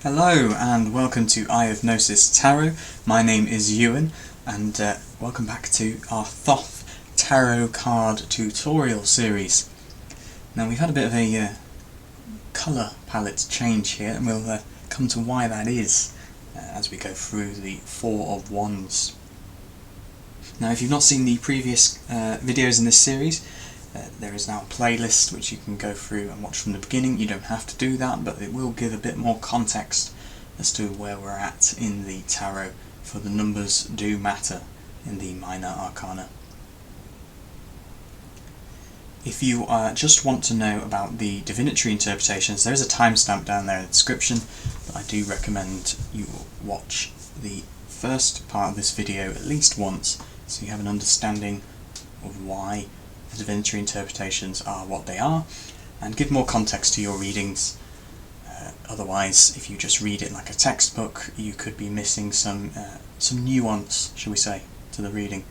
Hello and welcome to Eye of Gnosis Tarot. My name is Ewan and welcome back to our Thoth Tarot card tutorial series. Now we've had a bit of a colour palette change here and we'll come to why that is as we go through the Four of Wands. Now if you've not seen the previous videos in this series, there is now a playlist which you can go through and watch from the beginning. You don't have to do that, but it will give a bit more context as to where we're at in the tarot, for the numbers do matter in the Minor Arcana. If you just want to know about the Divinatory Interpretations, there is a timestamp down there in the description, but I do recommend you watch the first part of this video at least once so you have an understanding of why the Divinatory Interpretations are what they are, and give more context to your readings. Otherwise, if you just read it like a textbook, you could be missing some nuance, shall we say, to the reading.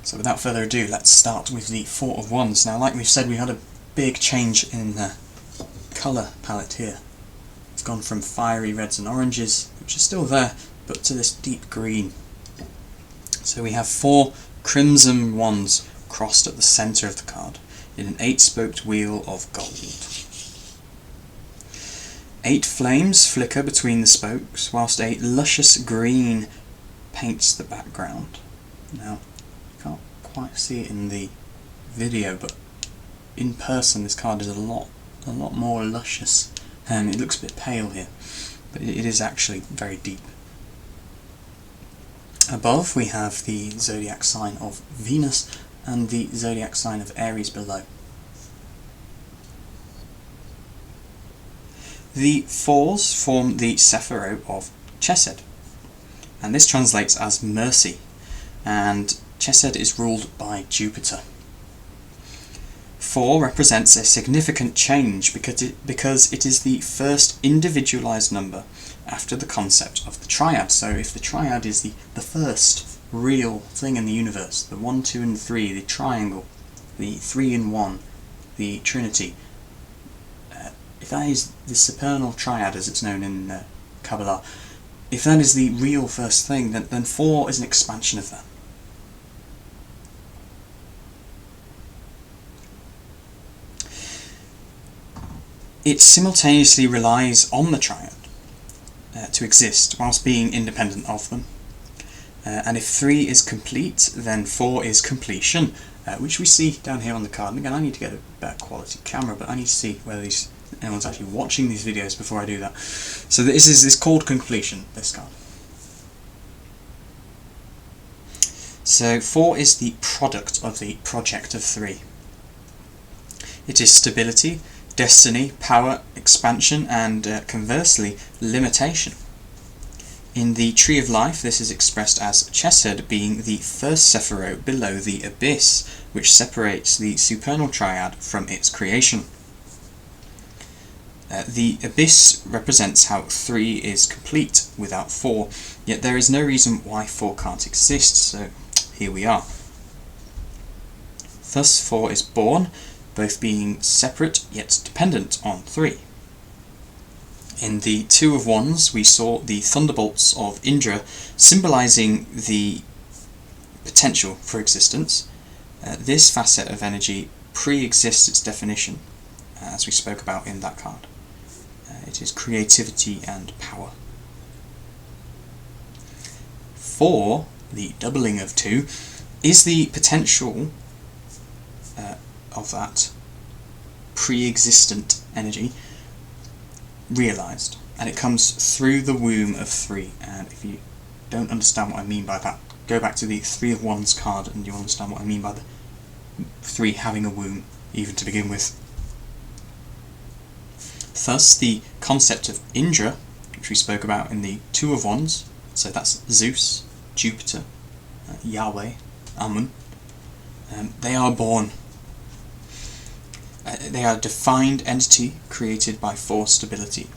So without further ado, let's start with the Four of Wands. Now, like we've said, we had a big change in the colour palette here. It's gone from fiery reds and oranges, which are still there, but to this deep green. So we have four crimson wands crossed at the centre of the card in an 8-spoked wheel of gold. 8 flames flicker between the spokes, whilst a luscious green paints the background. Now, you can't quite see it in the video, but in person this card is a lot more luscious, and it looks a bit pale here, but it is actually very deep. Above we have the zodiac sign of Venus and the zodiac sign of Aries below. The fours form the Sephirot of Chesed, and this translates as mercy, and Chesed is ruled by Jupiter. 4 represents a significant change because it is the first individualized number after the concept of the triad. So if the triad is the first real thing in the universe, the 1, 2 and 3, the triangle, the 3 in 1, the Trinity, if that is the supernal triad as it's known in Kabbalah, if that is the real first thing, then 4 is an expansion of that. It simultaneously relies on the triad to exist whilst being independent of them. And if 3 is complete, then 4 is completion, which we see down here on the card. And again, I need to get a better quality camera, but I need to see whether anyone's actually watching these videos before I do that. So this is called completion, this card. So 4 is the product of the project of 3. It is stability, destiny, power, expansion, and conversely, limitation. In the Tree of Life, this is expressed as Chesed being the first Sephirot below the Abyss, which separates the supernal triad from its creation. The Abyss represents how 3 is complete without 4, yet there is no reason why 4 can't exist, so here we are. Thus 4 is born, both being separate yet dependent on 3. In the Two of Wands we saw the thunderbolts of Indra symbolising the potential for existence. This facet of energy pre-exists its definition, as we spoke about in that card. It is creativity and power. 4, the doubling of 2, is the potential of that pre-existent energy realised, and it comes through the womb of 3. And if you don't understand what I mean by that, go back to the Three of Wands card and you'll understand what I mean by the 3 having a womb, even to begin with. Thus the concept of Indra, which we spoke about in the Two of Wands, so that's Zeus, Jupiter, Yahweh, Amun, they are born. They are a defined entity created by 4 stability,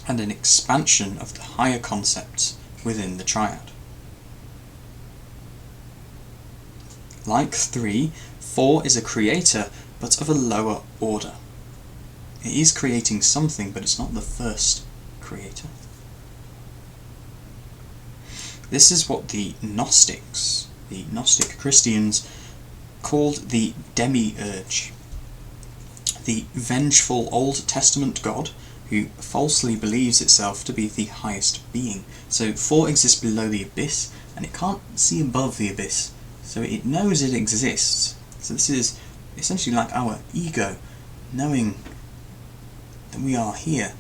and an expansion of the higher concepts within the triad. Like 3, 4 is a creator, but of a lower order. It is creating something, but it's not the first creator. This is what the Gnostics, the Gnostic Christians, called the demiurge, the vengeful Old Testament god who falsely believes itself to be the highest being. So 4 exists below the abyss, and it can't see above the abyss, so it knows it exists. So this is essentially like our ego, knowing that we are here,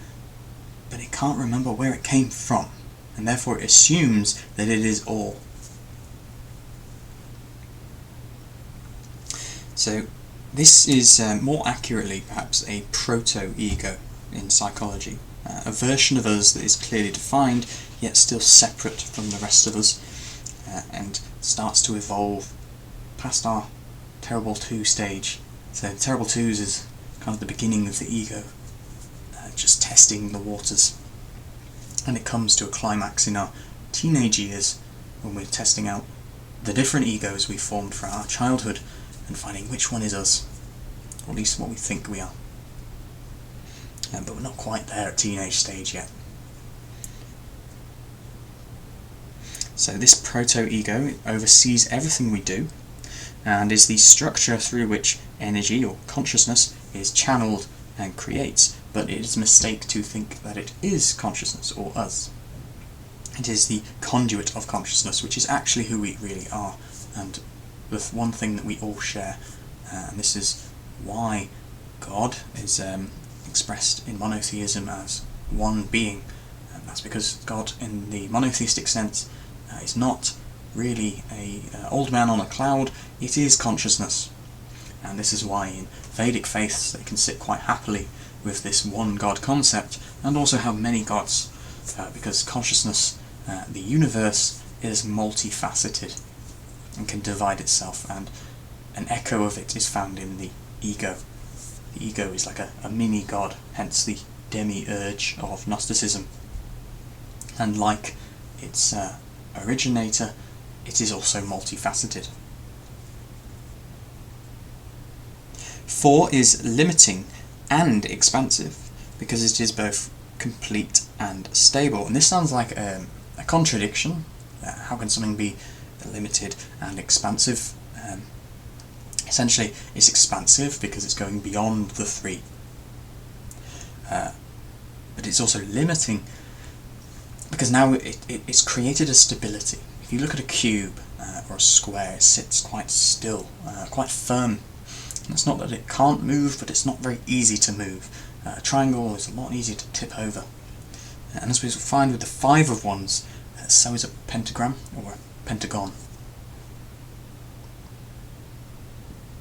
but it can't remember where it came from, and therefore it assumes that it is all. So this is more accurately perhaps a proto-ego in psychology, a version of us that is clearly defined yet still separate from the rest of us, and starts to evolve past our Terrible 2 stage. So Terrible 2s is kind of the beginning of the ego, just testing the waters, and it comes to a climax in our teenage years when we're testing out the different egos we formed throughout our childhood and finding which one is us, or at least what we think we are. But we're not quite there at teenage stage yet. So this proto-ego oversees everything we do, and is the structure through which energy or consciousness is channeled and creates, but it is a mistake to think that it is consciousness or us. It is the conduit of consciousness, which is actually who we really are, and the one thing that we all share, and this is why God is expressed in monotheism as one being, and that's because God in the monotheistic sense is not really a old man on a cloud, it is consciousness. And this is why in Vedic faiths they can sit quite happily with this one God concept, and also have many gods, because consciousness, the universe, is multifaceted and can divide itself, and an echo of it is found in the ego. The ego is like a mini god, hence the demiurge of Gnosticism. And like its originator, it is also multifaceted. 4 is limiting and expansive, because it is both complete and stable. And this sounds like a contradiction. How can something be limited and expansive? Essentially, it's expansive because it's going beyond the 3. But it's also limiting because now it's created a stability. If you look at a cube or a square, it sits quite still, quite firm. And it's not that it can't move, but it's not very easy to move. A triangle is a lot easier to tip over. And as we find with the 5 of Wands, so is a pentagram or a pentagon.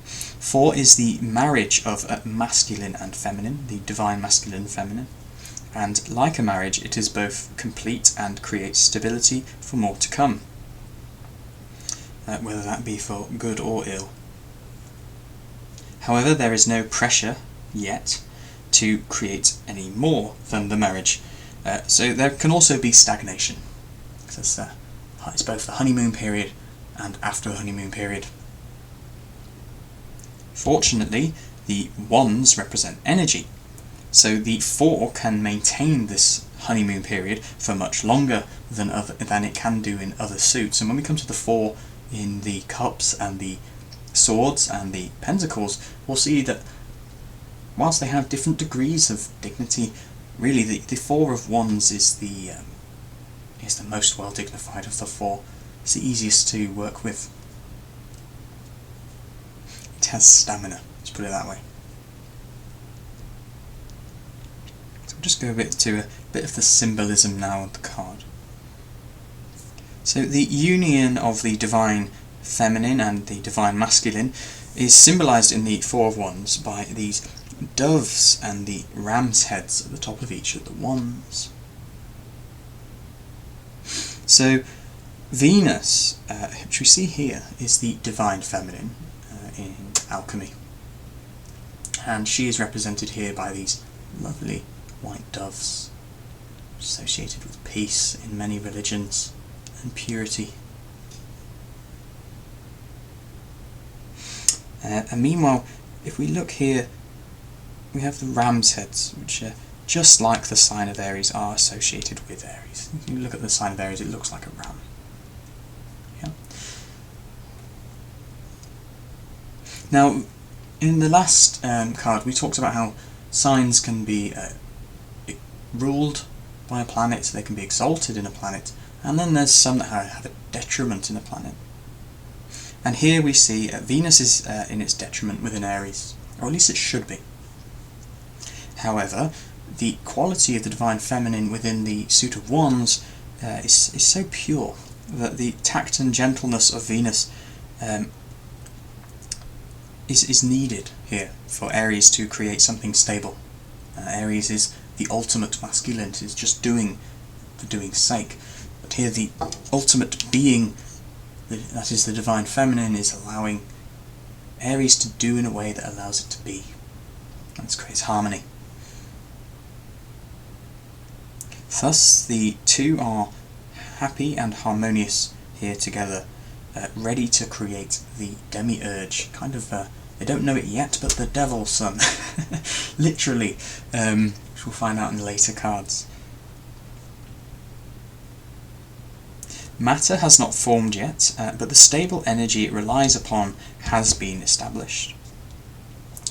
4 is the marriage of masculine and feminine, the divine masculine and feminine. And like a marriage, it is both complete and creates stability for more to come, whether that be for good or ill. However, there is no pressure yet to create any more than the marriage, so there can also be stagnation. So it's both the honeymoon period and after the honeymoon period. Fortunately, the wands represent energy, so the 4 can maintain this honeymoon period for much longer than it can do in other suits. And when we come to the 4 in the cups and the swords and the pentacles, we'll see that whilst they have different degrees of dignity, really the 4 of Wands is the most well dignified of the 4. It's the easiest to work with. It has stamina, let's put it that way. So we'll just go to a bit of the symbolism now of the card. So the union of the divine feminine and the divine masculine is symbolised in the 4 of Wands by these doves and the ram's heads at the top of each of the wands. So Venus, which we see here, is the divine feminine in alchemy, and she is represented here by these lovely white doves, associated with peace in many religions and purity. And meanwhile, if we look here we have the ram's heads, which are just like the sign of Aries are associated with Aries. If you look at the sign of Aries, it looks like a ram. Yeah. Now, in the last card, we talked about how signs can be ruled by a planet, they can be exalted in a planet, and then there's some that have a detriment in a planet. And here we see Venus is in its detriment within Aries, or at least it should be. However, the quality of the Divine Feminine within the suit of Wands is so pure that the tact and gentleness of Venus is needed here for Aries to create something stable. Aries is the ultimate masculine, it is just doing for doing's sake. But here the ultimate being, that is the Divine Feminine, is allowing Aries to do in a way that allows it to be. And this creates harmony. Thus the two are happy and harmonious here together, ready to create the demiurge, kind of, they don't know it yet, but the devil's son, literally, which we'll find out in later cards. Matter has not formed yet, but the stable energy it relies upon has been established.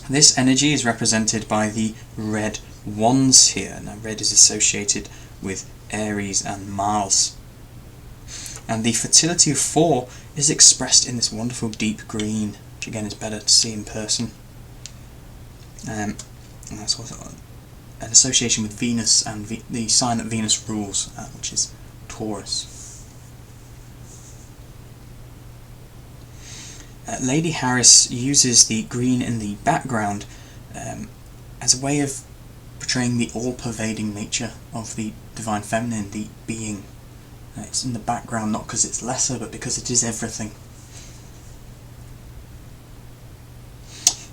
This energy is represented by the red wands here. Now, red is associated with Aries and Mars. And the fertility of 4 is expressed in this wonderful deep green, which again is better to see in person. And that's also an association with Venus and the sign that Venus rules, which is Taurus. Lady Harris uses the green in the background as a way of portraying the all-pervading nature of the Divine Feminine, the being. It's in the background not because it's lesser, but because it is everything.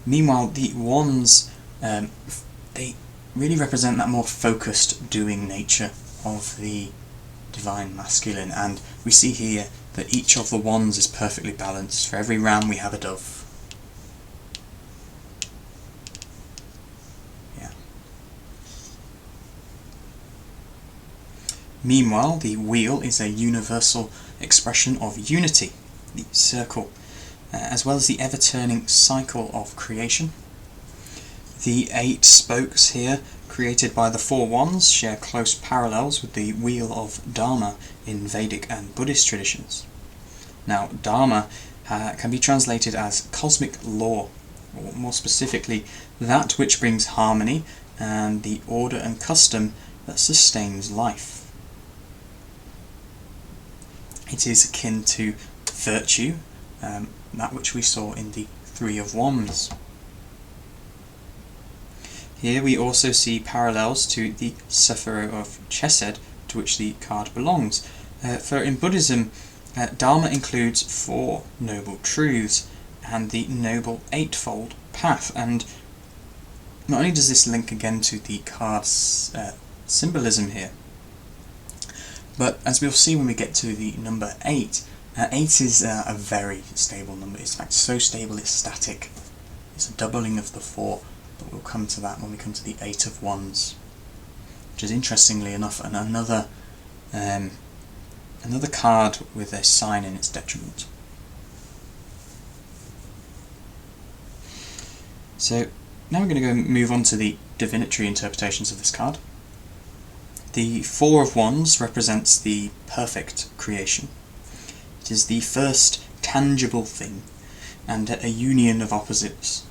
Meanwhile, the wands, they really represent that more focused doing nature of the Divine Masculine, and we see here that each of the wands is perfectly balanced. For every ram we have a dove. Yeah. Meanwhile, the wheel is a universal expression of unity, the circle, as well as the ever-turning cycle of creation. The 8 spokes here, created by the 4 wands, share close parallels with the wheel of Dharma in Vedic and Buddhist traditions. Now, Dharma can be translated as cosmic law, or more specifically, that which brings harmony and the order and custom that sustains life. It is akin to virtue, that which we saw in the 3 of Wands. Here we also see parallels to the Sephiro of Chesed, to which the card belongs. For in Buddhism, Dharma includes 4 noble truths and the noble eightfold path, and not only does this link again to the card's symbolism here, but as we'll see when we get to the number 8, 8 is a very stable number. It's in fact so stable it's static. It's a doubling of the 4, but we'll come to that when we come to the 8 of Wands, which is interestingly enough another card with a sign in its detriment. So now we're going to go move on to the divinatory interpretations of this card. The 4 of Wands represents the perfect creation. It is the first tangible thing and a union of opposites.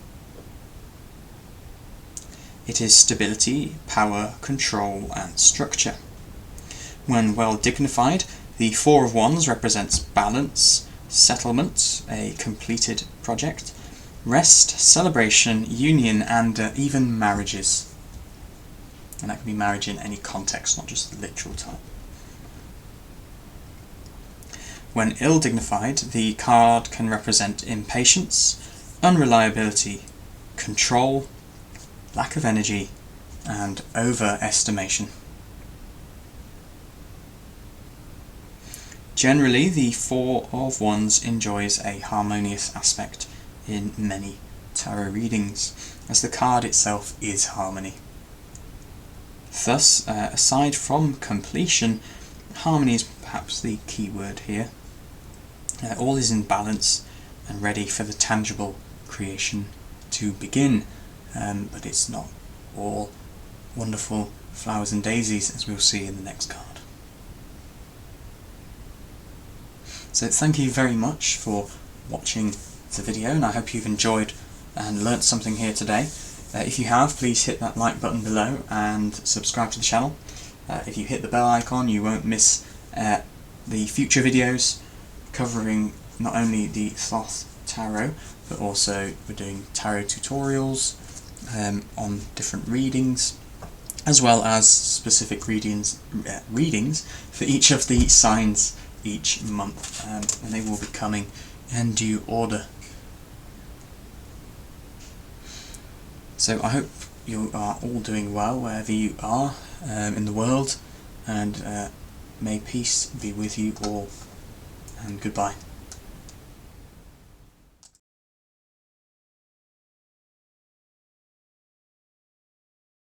It is stability, power, control and structure. When well dignified, the 4 of Wands represents balance, settlement, a completed project, rest, celebration, union and even marriages. And that can be marriage in any context, not just the literal type. When ill-dignified, the card can represent impatience, unreliability, control, lack of energy, and overestimation. Generally, the 4 of Wands enjoys a harmonious aspect in many tarot readings, as the card itself is harmony. Thus, aside from completion, harmony is perhaps the key word here. All is in balance and ready for the tangible creation to begin, but it's not all wonderful flowers and daisies, as we'll see in the next card. So thank you very much for watching the video, and I hope you've enjoyed and learnt something here today. If you have, please hit that like button below and subscribe to the channel. If you hit the bell icon, you won't miss the future videos covering not only the Thoth Tarot, but also we're doing tarot tutorials on different readings, as well as specific readings for each of the signs each month, and they will be coming in due order. So I hope you are all doing well wherever you are in the world, and may peace be with you all, and goodbye.